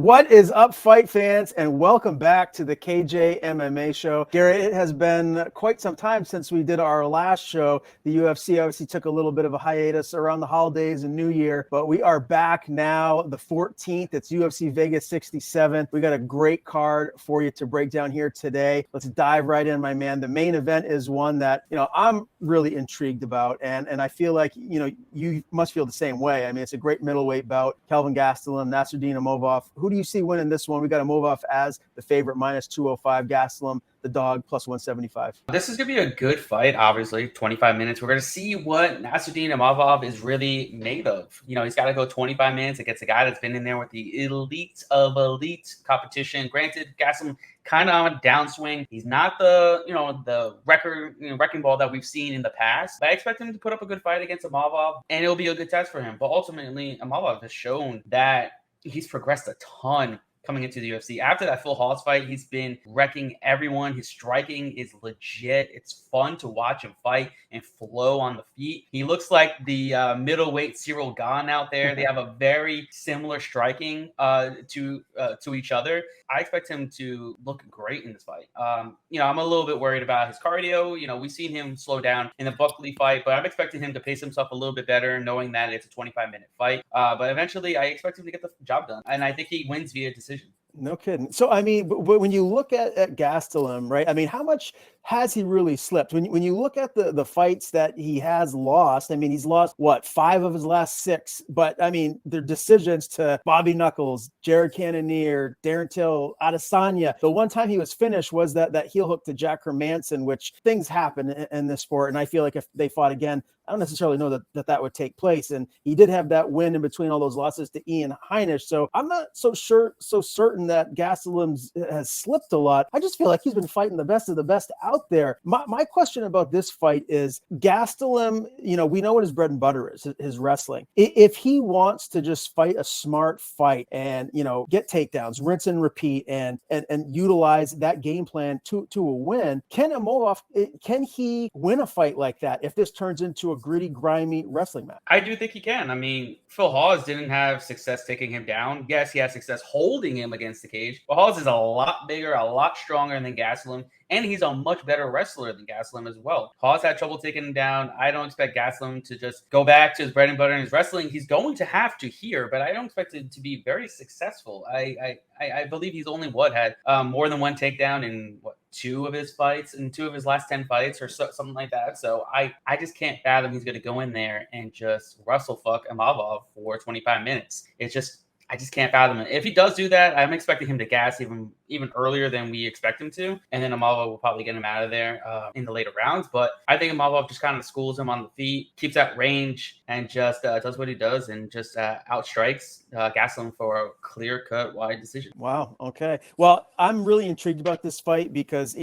What is up, fight fans, and welcome back to the KJ MMA Show. Garrett, it has been quite some time since we did our last show. The UFC obviously took a little bit of a hiatus around the holidays and New Year, but we are back now, the 14th. It's UFC Vegas 67. We got a great card for you to break down here today. Let's dive right in, my man. The main event is one that, I'm really intrigued about, and I feel like, you must feel the same way. I mean, it's a great middleweight bout. Kelvin Gastelum, Nassourdine, Imavov. Who do you see winning this one? We got Imavov as the favorite, minus 205. Gastelum, the dog, plus 175. This is going to be a good fight, obviously. 25 minutes. We're going to see what Nassourdine Imavov is really made of. He's got to go 25 minutes against a guy that's been in there with the elite of elite competition. Granted, Gastelum kind of on a downswing. He's not the wrecking ball that we've seen in the past. But I expect him to put up a good fight against Imavov, and it'll be a good test for him. But ultimately, Imavov has shown that he's progressed a ton coming into the UFC. After that Phil Hawes fight, he's been wrecking everyone. His striking is legit. It's fun to watch him fight and flow on the feet. He looks like the middleweight Cyril Gane out there. They have a very similar striking to each other. I expect him to look great in this fight. I'm a little bit worried about his cardio. We've seen him slow down in the Buckley fight, but I'm expecting him to pace himself a little bit better, knowing that it's a 25-minute fight. But eventually, I expect him to get the job done, and I think he wins via decision. No kidding. So, I mean, but when you look at Gastelum, right, I mean, how much has he really slipped? When you look at the fights that he has lost, I mean, he's lost, 5 of his last 6? But, I mean, they're decisions to Bobby Knuckles, Jared Cannonier, Darren Till, Adesanya. The one time he was finished was that heel hook to Jack Hermanson, which things happen in this sport. And I feel like if they fought again, I don't necessarily know that would take place. And he did have that win in between all those losses to Ian Heinisch. So I'm not so certain that Gastelum has slipped a lot. I just feel like he's been fighting the best of the best out there. My question about this fight is Gastelum, we know what his bread and butter is, his wrestling. If he wants to just fight a smart fight and, get takedowns, rinse and repeat, and utilize that game plan to a win, can he win a fight like that if this turns into a gritty, grimy wrestling match? I do think he can. I mean, Phil Hawes didn't have success taking him down. Yes, he had success holding him against the cage, but Hawes is a lot bigger, a lot stronger than Gastelum, and he's a much better wrestler than Gastelum as well. Hawes had trouble taking him down. I don't expect Gastelum to just go back to his bread and butter and his wrestling. He's going to have to here, but I don't expect it to be very successful. I believe he's only had more than one takedown in 2 of his fights and 2 of his last 10 fights or something like that. So I just can't fathom he's going to go in there and just wrestle fuck Imavov for 25 minutes. I just can't fathom it. If he does do that, I'm expecting him to gas even earlier than we expect him to. And then Imavov will probably get him out of there in the later rounds. But I think Imavov just kind of schools him on the feet, keeps that range, and just does what he does and just outstrikes Gastelum for a clear-cut wide decision. Wow. Okay. Well, I'm really intrigued about this fight because,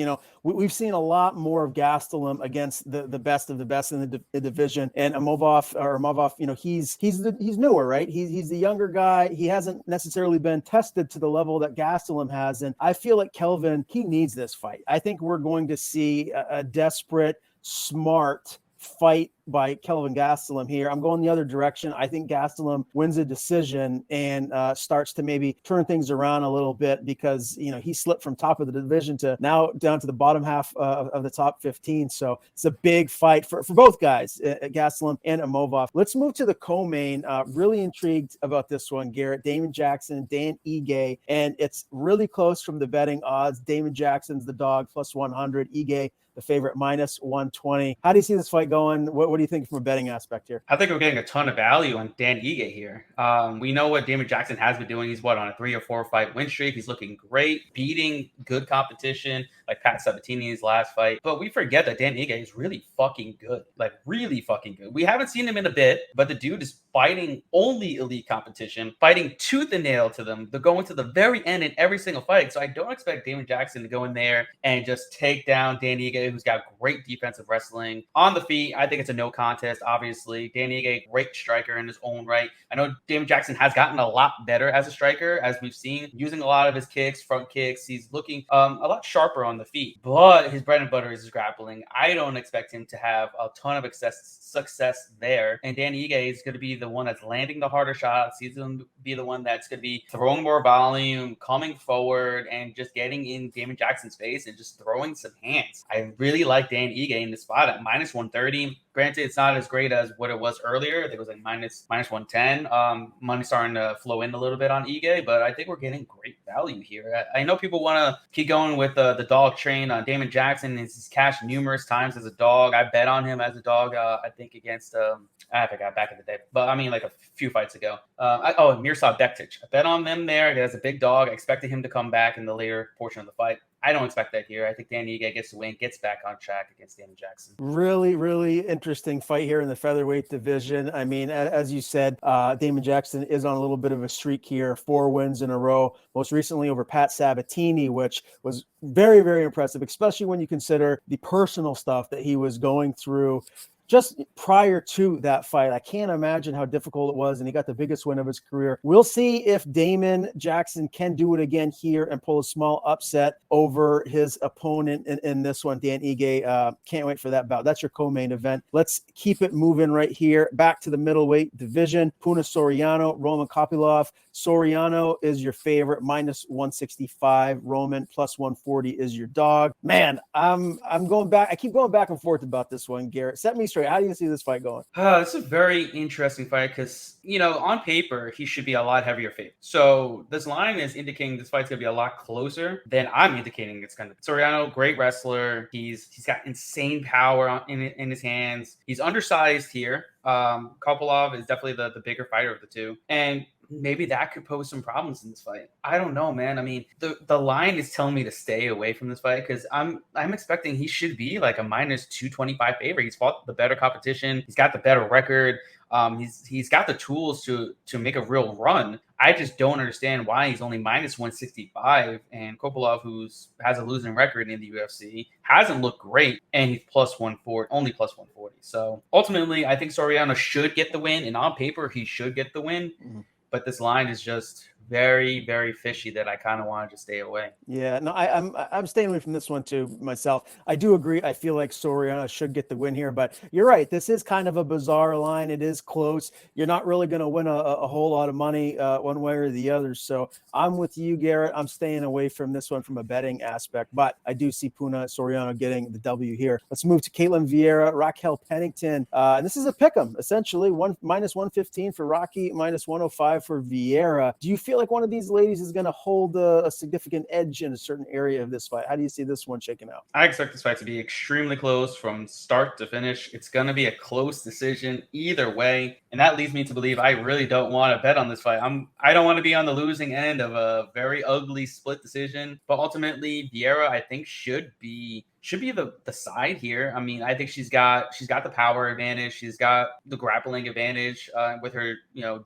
we've seen a lot more of Gastelum against the best of the best in the division. And Imavov, he's newer, right? He's the younger guy. He hasn't necessarily been tested to the level that Gastelum has. And I feel like Kelvin, he needs this fight. I think we're going to see a desperate, smart fight by Kelvin Gastelum here. I'm going the other direction. I think Gastelum wins a decision and starts to maybe turn things around a little bit because, he slipped from top of the division to now down to the bottom half of the top 15. So it's a big fight for both guys, Gastelum and Imavov. Let's move to the co-main. Really intrigued about this one, Garrett. Damon Jackson, Dan Ige, and it's really close from the betting odds. Damon Jackson's the dog, plus 100. Ige, the favorite, minus 120. How do you see this fight going? What do you think from a betting aspect here? I think we're getting a ton of value on Dan Ige here. We know what Damon Jackson has been doing. He's on a 3 or 4 fight win streak. He's looking great, beating good competition like Pat Sabatini's last fight. But we forget that Dan Ige is really fucking good. Like, really fucking good. We haven't seen him in a bit, but the dude is fighting only elite competition, fighting tooth and nail to them. They're going to the very end in every single fight. So I don't expect Damon Jackson to go in there and just take down Dan Ige, who's got great defensive wrestling. On the feet, I think it's a no no contest, obviously. Dan Ige, great striker in his own right. I know Damon Jackson has gotten a lot better as a striker, as we've seen, using a lot of his kicks, front kicks. He's looking a lot sharper on the feet, but his bread and butter is his grappling. I don't expect him to have a ton of success there. And Dan Ige is going to be the one that's landing the harder shots. He's going to be the one that's going to be throwing more volume, coming forward, and just getting in Damon Jackson's face and just throwing some hands. I really like Dan Ige in this spot at minus 130. Granted, it's not as great as what it was earlier. I think it was like minus 110. Money starting to flow in a little bit on Ige, but I think we're getting great value here. I know people want to keep going with the dog train on Damon Jackson. He's cashed numerous times as a dog. I bet on him as a dog, I think against, I forgot back in the day, but I mean like a few fights ago. Mirsad Bektic. I bet on them there. He has a big dog. I expected him to come back in the later portion of the fight. I don't expect that here. I think Dan Ige gets the win, gets back on track against Damon Jackson. Really, really interesting fight here in the featherweight division. I mean, as you said, Damon Jackson is on a little bit of a streak here, 4 wins in a row, most recently over Pat Sabatini, which was very, very impressive, especially when you consider the personal stuff that he was going through just prior to that fight. I can't imagine how difficult it was, and he got the biggest win of his career. We'll see if Damon Jackson can do it again here and pull a small upset over his opponent in this one, Dan Ige. Can't wait for that bout. That's your co-main event. Let's keep it moving right here. Back to the middleweight division. Puna Soriano, Roman Kopylov. Soriano is your favorite, minus 165. Roman plus 140 is your dog. Man, I'm going back. I keep going back and forth about this one, Garrett. Set me straight. How do you see this fight going? It's a very interesting fight because, on paper, he should be a lot heavier favorite. So this line is indicating this fight's going to be a lot closer than I'm indicating it's going to be. Soriano, great wrestler. He's got insane power in his hands. He's undersized here. Kopylov is definitely the bigger fighter of the two. And maybe that could pose some problems in this fight. I don't know, man. I mean, the line is telling me to stay away from this fight because I'm expecting he should be like a minus 225 favorite. He's fought the better competition. He's got the better record. He's got the tools to make a real run. I just don't understand why he's only minus 165. And Coppola, who has a losing record in the UFC, hasn't looked great, and he's plus 140, only plus 140. So ultimately, I think Soriano should get the win, and on paper, he should get the win. Mm-hmm. But this line is just very, very fishy that I kind of wanted to stay away. Yeah, no, I'm staying away from this one too myself. I do agree. I feel like Soriano should get the win here, but you're right. This is kind of a bizarre line. It is close. You're not really going to win a whole lot of money one way or the other. So I'm with you, Garrett. I'm staying away from this one from a betting aspect, but I do see Puna Soriano getting the W here. Let's move to Caitlin Vieira, Raquel Pennington. And this is a pick'em, essentially. Minus 115 for Rocky, minus 105 for Vieira. Do you feel like one of these ladies is going to hold a significant edge in a certain area of this fight? How do you see this one shaking out? I expect this fight to be extremely close from start to finish. It's going to be a close decision either way, and that leads me to believe I really don't want to bet on this fight. I don't want to be on the losing end of a very ugly split decision, but ultimately Vieira, I think, should be the side here. I mean, I think she's got the power advantage. She's got the grappling advantage with her,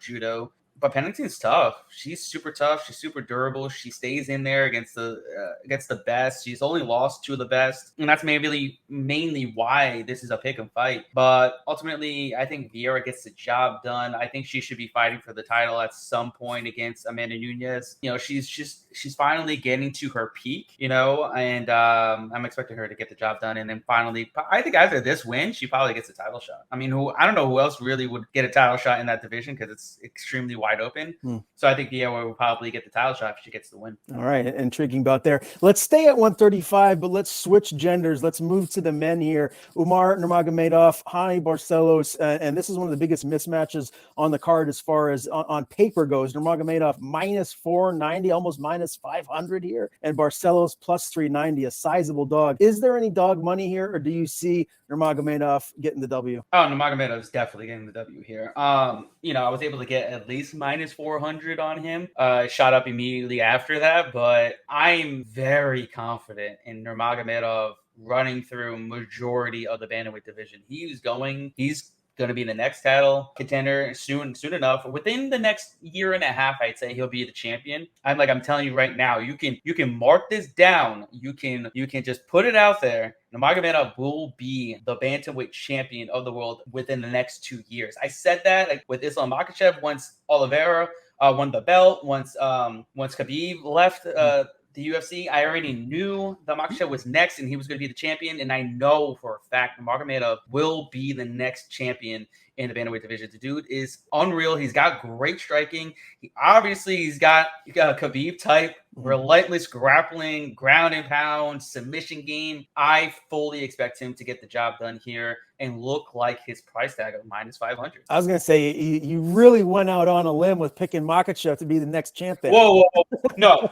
judo. But Pennington's tough. She's super tough. She's super durable. She stays in there against the best. She's only lost to the best, and that's mainly why this is a pick and fight. But ultimately, I think Vieira gets the job done. I think she should be fighting for the title at some point against Amanda Nunes. She's finally getting to her peak. And I'm expecting her to get the job done. And then finally, I think after this win, she probably gets a title shot. I mean, I don't know who else really would get a title shot in that division because it's extremely wide open. So I think Vieira will probably get the title shot if she gets the win. All right. Intriguing bout there. Let's stay at 135, but let's switch genders. Let's move to the men here. Umar Nurmagomedov, Hani Barcelos, and this is one of the biggest mismatches on the card as far as on paper goes. Nurmagomedov minus 490, almost minus 500 here, and Barcelos plus 390, a sizable dog. Is there any dog money here, or do you see Nurmagomedov getting the W? Oh, Nurmagomedov is definitely getting the W here. I was able to get at least minus 400 on him. Shot up immediately after that, but I'm very confident in Nurmagomedov running through majority of the bantamweight division. He's going to be the next title contender soon enough. Within the next year and a half, I'd say he'll be the champion. I'm telling you right now, you can mark this down. You can just put it out there. Nurmagomedov will be the bantamweight champion of the world within the next 2 years. I said that like with Islam Makhachev once Oliveira won the belt, once Khabib left the UFC. I already knew that Makhachev was next and he was going to be the champion, and I know for a fact Nurmagomedov will be the next champion in the bantamweight division. The dude is unreal. He's got great striking. He's got a Khabib type relentless grappling, ground and pound, submission game. I fully expect him to get the job done here and look like his price tag of -500. I was going to say, you really went out on a limb with picking Makhachev to be the next champ there. Whoa. No.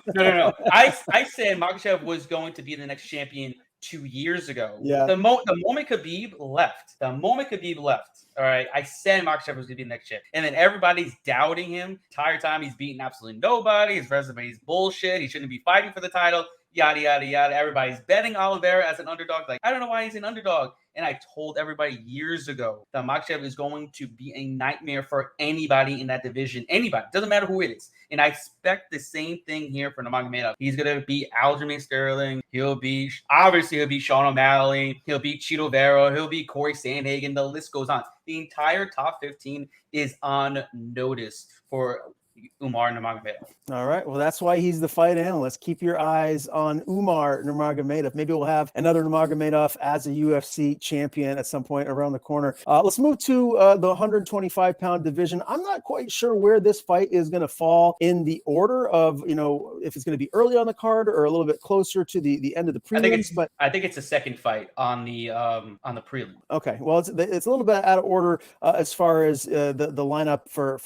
I said Makhachev was going to be the next champion 2 years ago. Yeah. The moment Khabib left, all right, I said Makhachev was going to be the next champ. And then everybody's doubting him. Entire time he's beating absolutely nobody. His resume is bullshit. He shouldn't be fighting for the title. Yada, yada, yada. Everybody's betting Oliveira as an underdog. Like, I don't know why he's an underdog. And I told everybody years ago that Makhachev is going to be a nightmare for anybody in that division. Anybody. Doesn't matter who it is. And I expect the same thing here for Nurmagomedov. He's going to beat Aljamain Sterling. He'll beat Sean O'Malley. He'll beat Chito Vera. He'll beat Corey Sandhagen. The list goes on. The entire top 15 is on notice for Umar Nurmagomedov. All right. Well, that's why he's the fight analyst. Keep your eyes on Umar Nurmagomedov. Maybe we'll have another Nurmagomedov as a UFC champion at some point around the corner. Let's move to the 125-pound division. I'm not quite sure where this fight is going to fall in the order of, if it's going to be early on the card or a little bit closer to the end of the prelims. I think it's the second fight on the prelim. Okay. Well, it's a little bit out of order as far as the lineup for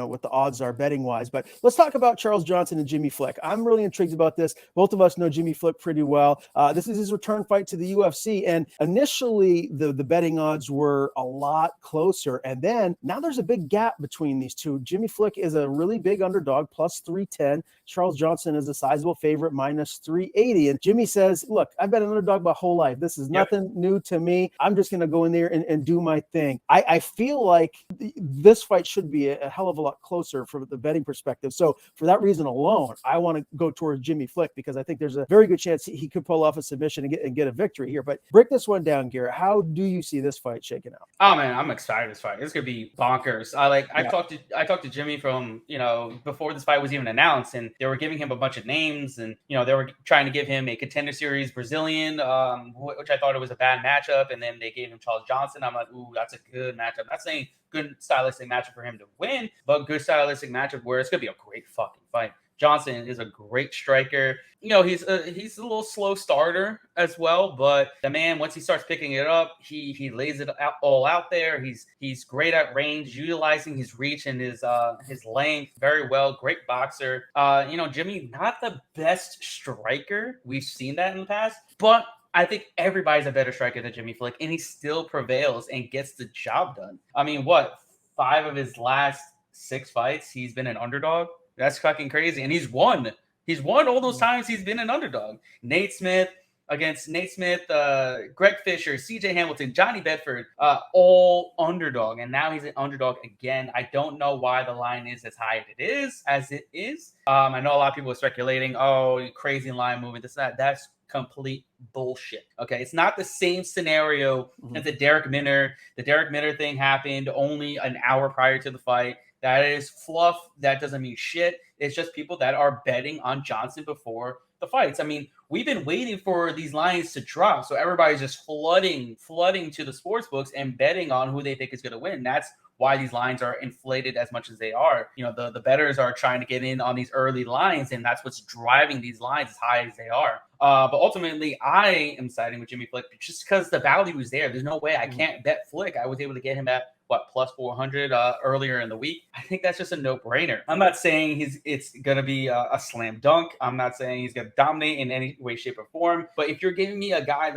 what the odds are betting wise. But let's talk about Charles Johnson and Jimmy Fleck. I'm really intrigued about this. Both of us know Jimmy Fleck pretty well. This is his return fight to the UFC. And initially, the betting odds were a lot closer. And then now there's a big gap between these two. Jimmy Fleck is a really big underdog, plus 310. Charles Johnson is a sizable favorite, minus 380. And Jimmy says, look, I've been an underdog my whole life. This is nothing new to me. I'm just going to go in there and do my thing. I feel like this fight should be a hell of a lot closer from the betting perspective. So for that reason alone, I want to go towards Jimmy Fleck because I think there's a very good chance he could pull off a submission and get a victory here. But break this one down, Garrett. How do you see this fight shaking out? Oh man, I'm excited this fight. It's gonna be bonkers. I talked to Jimmy from before this fight was even announced, and they were giving him a bunch of names, and they were trying to give him a contender series Brazilian, which I thought it was a bad matchup, and then they gave him Charles Johnson. I'm like, ooh, that's a good matchup. I'm not saying good stylistic matchup for him to win, but good stylistic matchup where it's gonna be a great fucking fight. Johnson is a great striker. He's a little slow starter as well, but the man, once he starts picking it up, he lays it all out there. He's great at range, utilizing his reach and his length very well. Great boxer. Jimmy, not the best striker. We've seen that in the past, but I think everybody's a better striker than Jimmy Fleck, and he still prevails and gets the job done. I mean, 5 of his last 6 fights, he's been an underdog. That's fucking crazy. And he's won. He's won all those times he's been an underdog. Greg Fisher, CJ Hamilton, Johnny Bedford, all underdog. And now he's an underdog again. I don't know why the line is as high as it is. I know a lot of people are speculating, crazy line movement, this, that. That's complete bullshit. Okay. It's not the same scenario as the Derek Minner. The Derek Minner thing happened only an hour prior to the fight. That is fluff. That doesn't mean shit. It's just people that are betting on Johnson before the fights. I mean, we've been waiting for these lines to drop. So everybody's just flooding to the sports books and betting on who they think is going to win. That's why these lines are inflated as much as they are. The bettors are trying to get in on these early lines, and that's what's driving these lines as high as they are. But ultimately, I am siding with Jimmy Fleck just because the value is there. There's no way I can't bet Fleck. I was able to get him at plus 400 earlier in the week. I think that's just a no-brainer. I'm not saying it's going to be a slam dunk. I'm not saying he's going to dominate in any way, shape, or form. But if you're giving me a guy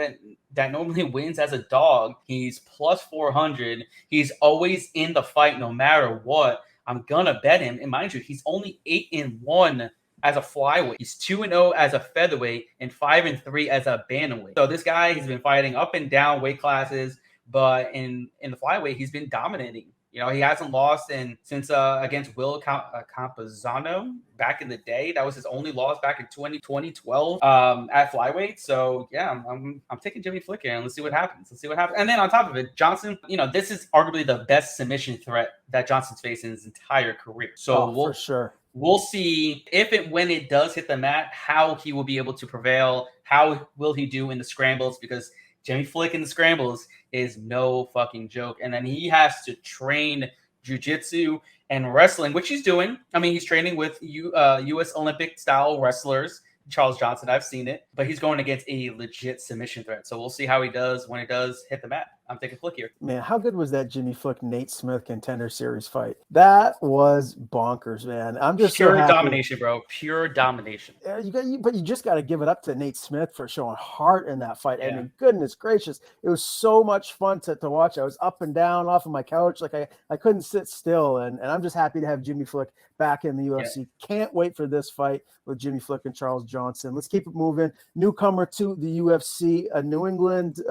that normally wins as a dog, he's plus 400. He's always in the fight no matter what. I'm going to bet him. And mind you, he's only 8-1 as a flyweight. He's 2-0 as a featherweight and 5-3 as a bantamweight. So this guy, he's been fighting up and down weight classes, but in the flyweight, he's been dominating. He hasn't lost since against Will Campazano back in the day. That was his only loss back in 2012 at flyweight. So yeah, I'm taking Jimmy Fleck here, and let's see what happens. And then on top of it, Johnson, this is arguably the best submission threat that Johnson's faced in his entire career. So for sure. We'll see when it does hit the mat, how he will be able to prevail. How will he do in the scrambles? Because Jimmy Fleck in the scrambles is no fucking joke. And then he has to train jiu-jitsu and wrestling, which he's doing. I mean, he's training with U.S. Olympic-style wrestlers. Charles Johnson, I've seen it. But he's going against a legit submission threat. So we'll see how he does when it does hit the mat. I'm taking Fleck here. Man, how good was that Jimmy Fleck Nate Smith Contender Series fight? That was bonkers, man. I'm just pure so domination, bro. Pure domination. But you just got to give it up to Nate Smith for showing heart in that fight. Yeah. I mean, goodness gracious, it was so much fun to watch. I was up and down off of my couch, like I couldn't sit still, and I'm just happy to have Jimmy Fleck back in the UFC. Yeah. Can't wait for this fight with Jimmy Fleck and Charles Johnson. Let's keep it moving. Newcomer to the UFC, a New England.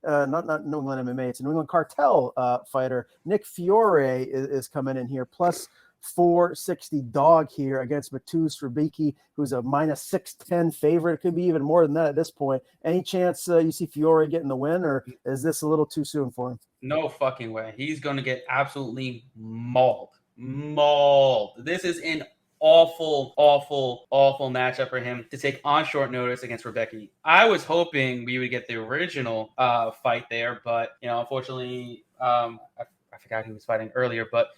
Not New England MMA, it's a New England Cartel fighter. Nick Fiora is coming in here, plus 460 dog here against Mateusz Rabiki, who's a minus 610 favorite. It could be even more than that at this point. Any chance you see Fiora getting the win, or is this a little too soon for him? No fucking way. He's going to get absolutely mauled. This is an awful matchup for him to take on short notice against Rabiki. I was hoping we would get the original fight there, but unfortunately, I forgot who was fighting earlier, but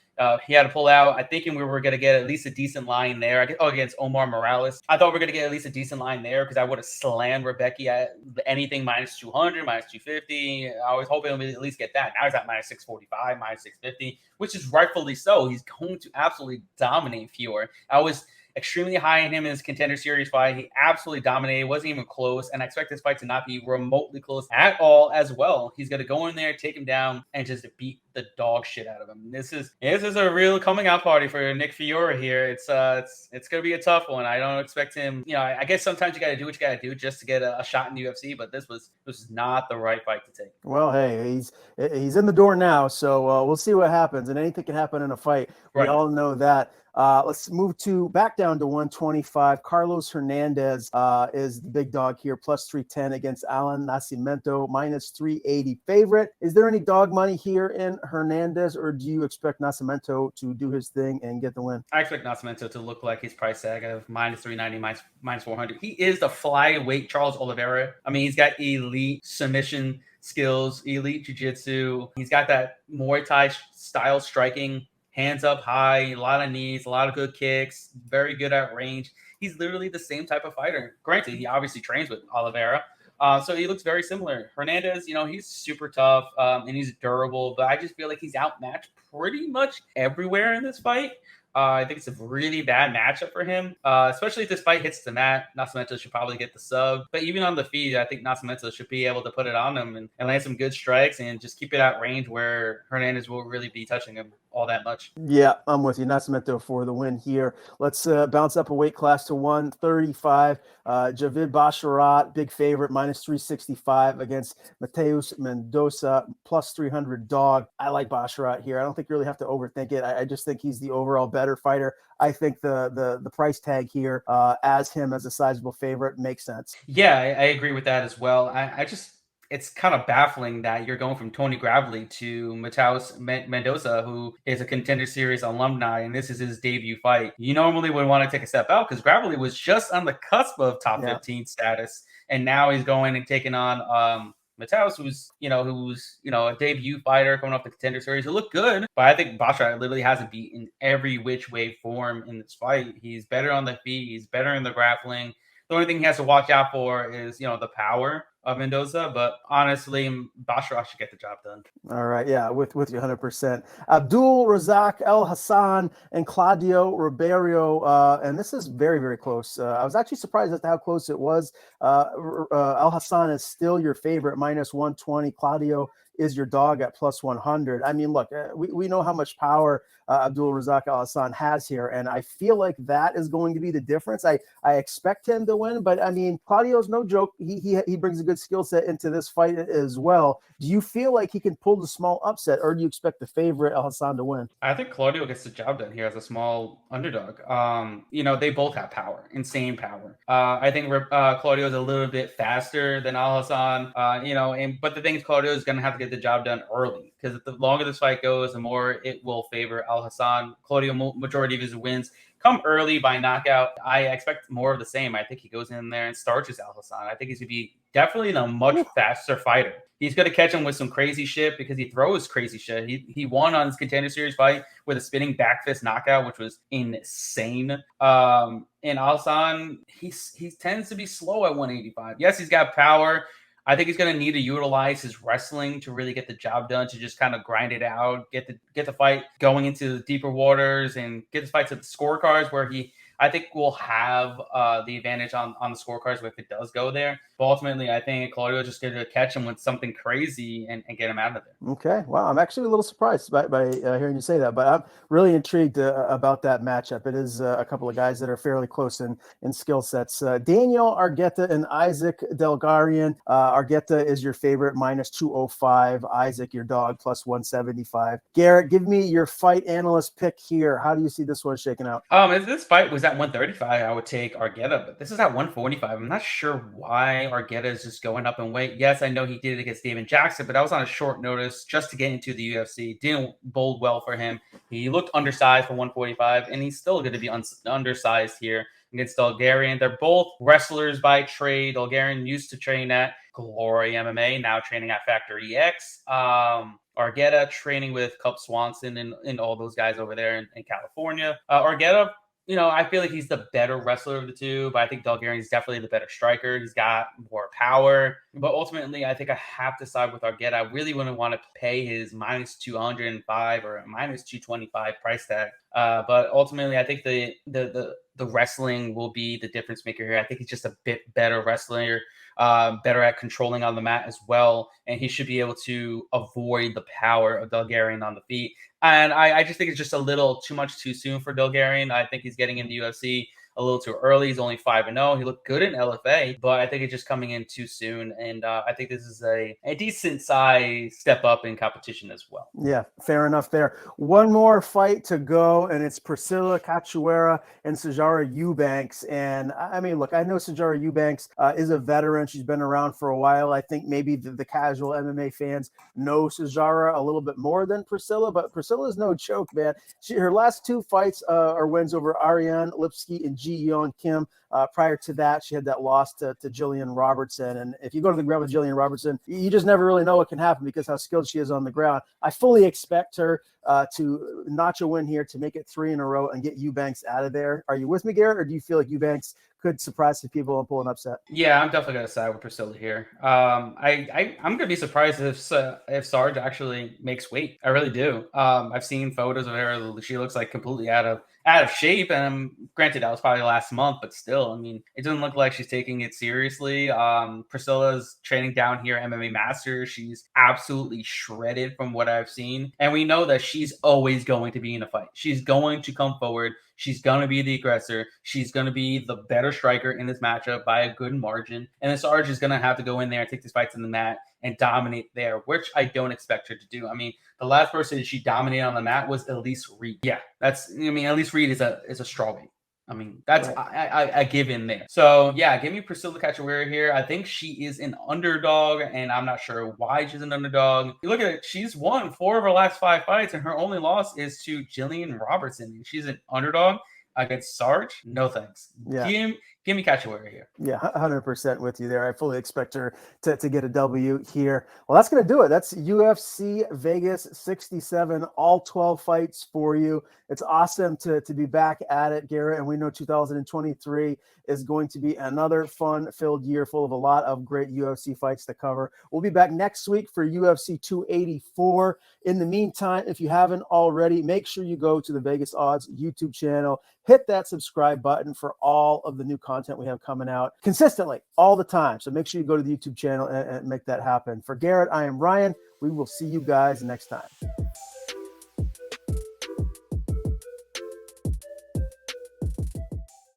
he had to pull out. I think we were going to get at least a decent line there. Against Omar Morales. I thought we were going to get at least a decent line there because I would have slammed Rabiki at anything minus 200, minus 250. I was hoping we'd at least get that. Now he's at minus 645, minus 650, which is rightfully so. He's going to absolutely dominate Fiora. I was extremely high in him in his Contender Series fight. He absolutely dominated. It wasn't even close. And I expect this fight to not be remotely close at all as well. He's going to go in there, take him down, and just beat the dog shit out of him. This is a real coming out party for Nick Fiora here. It's going to be a tough one. I don't expect him. I guess sometimes you got to do what you got to do just to get a shot in the UFC. But this was not the right fight to take. Well, hey, he's in the door now, so we'll see what happens. And anything can happen in a fight. We all know that. Let's move back down to 125. Carlos Hernandez is the big dog here, plus 310 against Alan Nascimento, minus 380 favorite. Is there any dog money here in Hernandez, or do you expect Nascimento to do his thing and get the win? I expect Nascimento to look like his price tag of minus 390, minus 400. He is the flyweight Charles Oliveira. I mean, he's got elite submission skills, elite jiu-jitsu. He's got that Muay Thai style striking. Hands up high, a lot of knees, a lot of good kicks, very good at range. He's literally the same type of fighter. Granted, he obviously trains with Oliveira, so he looks very similar. Hernandez, he's super tough and he's durable, but I just feel like he's outmatched pretty much everywhere in this fight. I think it's a really bad matchup for him, especially if this fight hits the mat. Nascimento should probably get the sub. But even on the feet, I think Nascimento should be able to put it on him and land some good strikes and just keep it at range where Hernandez will really be touching him all that much. Yeah, I'm with you. Nascimento for the win here. Let's bounce up a weight class to 135. Javid Basharat, big favorite, minus 365 against Mateus Mendoza, plus 300 dog. I like Basharat here. I don't think you really have to overthink it. I just think he's the overall better fighter. I think the price tag here as him as a sizable favorite makes sense. Yeah, I agree with that as well. It's kind of baffling that you're going from Tony Gravely to Mateus Mendoza, who is a Contender Series alumni, and this is his debut fight. You normally would want to take a step out because Gravely was just on the cusp of top 15 status, and now he's going and taking on Mateus, who's a debut fighter coming off the Contender Series. It looked good, but I think Basharat literally has a beat in every which way form in this fight. He's better on the feet. He's better in the grappling. The only thing he has to watch out for is, the power of Mendoza, but honestly, Basharat should get the job done. All right, yeah, with you 100%. AbdulRazak, AlHassan, and Claudio Roberto, and this is very, very close. I was actually surprised as to how close it was. AlHassan is still your favorite, minus 120. Claudio is your dog at plus 100. I mean, look, we know how much power AbdulRazak AlHassan has here, and I feel like that is going to be the difference. I expect him to win, but I mean, Claudio's no joke. He brings a good skill set into this fight as well. Do you feel like he can pull the small upset, or do you expect the favorite AlHassan to win? I think Claudio gets the job done here as a small underdog. They both have power, insane power. I think Claudio is a little bit faster than AlHassan. But the thing is, Claudio is going to have to get the job done early, because the longer this fight goes, the more it will favor AlHassan. Claudio, majority of his wins come early by knockout. I expect more of the same. I think he goes in there and starches AlHassan. I think he's going to be definitely a much faster fighter. He's going to catch him with some crazy shit because he throws crazy shit. He won on his Contender Series fight with a spinning back fist knockout, which was insane. And AlHassan, he tends to be slow at 185. Yes, he's got power. I think he's going to need to utilize his wrestling to really get the job done, to just kind of grind it out, get the fight going into the deeper waters, and get the fights at the scorecards where I think will have the advantage on the scorecards if it does go there. But ultimately, I think Claudio is just going to catch him with something crazy and get him out of there. Okay. Wow. I'm actually a little surprised by hearing you say that, but I'm really intrigued about that matchup. It is a couple of guys that are fairly close in skill sets. Daniel Argueta and Isaac Delgarian. Argueta is your favorite, minus 205. Isaac, your dog, plus 175. Garrett, give me your fight analyst pick here. How do you see this one shaking out? If this fight was at 135, I would take Argueta, but this is at 145. I'm not sure why Argueta is just going up in weight. Yes, I know he did it against David Jackson, but that was on a short notice just to get into the UFC. Didn't bode well for him. He looked undersized for 145, and he's still going to be undersized here against Delgarian. They're both wrestlers by trade. Delgarian used to train at Glory MMA, now training at Factory X. Argueta training with Cup Swanson and all those guys over there in California. Argueta, I feel like he's the better wrestler of the two, but I think Delgarian is definitely the better striker. He's got more power. But ultimately, I think I have to side with Argueta. I really wouldn't want to pay his minus 205 or minus 225 price tag. But ultimately, I think the wrestling will be the difference maker here. I think he's just a bit better wrestler, better at controlling on the mat as well. And he should be able to avoid the power of Delgarian on the feet. And I just think it's just a little too much too soon for Delgarian. I think he's getting in the UFC a little too early. He's only 5-0. He looked good in LFA, but I think it's just coming in too soon. And I think this is a decent size step up in competition as well. Yeah, fair enough there. One more fight to go, and it's Priscilla Caceres and Soriano Eubanks. And I mean, look, I know Soriano Eubanks is a veteran. She's been around for a while. I think maybe the casual MMA fans know Soriano a little bit more than Priscilla, but Priscilla is no joke, man. Her last two fights are wins over Ariane Lipsky and Ji Yeon Kim. Prior to that, she had that loss to Jillian Robertson. And if you go to the ground with Jillian Robertson, you just never really know what can happen because how skilled she is on the ground. I fully expect her to notch a win here, to make it 3 in a row and get Eubanks out of there. Are you with me, Garrett, or do you feel like Eubanks could surprise some people and pull an upset? Yeah, I'm definitely going to side with Priscilla here. I'm going to be surprised if Sarge actually makes weight. I really do. I've seen photos of her. She looks like completely out of shape. And granted, that was probably last month, but still, I mean, it doesn't look like she's taking it seriously. Priscilla's training down here at MMA Masters. She's absolutely shredded from what I've seen. And we know that she's always going to be in a fight. She's going to come forward. She's going to be the aggressor. She's going to be the better striker in this matchup by a good margin. And then Sarge is going to have to go in there and take these fights in the mat and dominate there, which I don't expect her to do. I mean, the last person she dominated on the mat was Elise Reed. Yeah, Elise Reed is a strawweight. I mean, that's right. I give in there. So yeah, give me Priscilla Caceres here. I think she is an underdog, and I'm not sure why she's an underdog. You look at it, she's won 4 of her last 5 fights, and her only loss is to Jillian Robertson. She's an underdog against Sarge. No thanks. Yeah. Give me Caceres here. Yeah, 100% with you there. I fully expect her to get a W here. Well, that's going to do it. That's UFC Vegas 67, all 12 fights for you. It's awesome to be back at it, Garrett, and we know 2023 is going to be another fun-filled year full of a lot of great UFC fights to cover. We'll be back next week for UFC 284. In the meantime, if you haven't already, make sure you go to the Vegas Odds YouTube channel, hit that subscribe button for all of the new content we have coming out consistently all the time. So make sure you go to the YouTube channel and make that happen. For Garrett, I am Ryan. We will see you guys next time.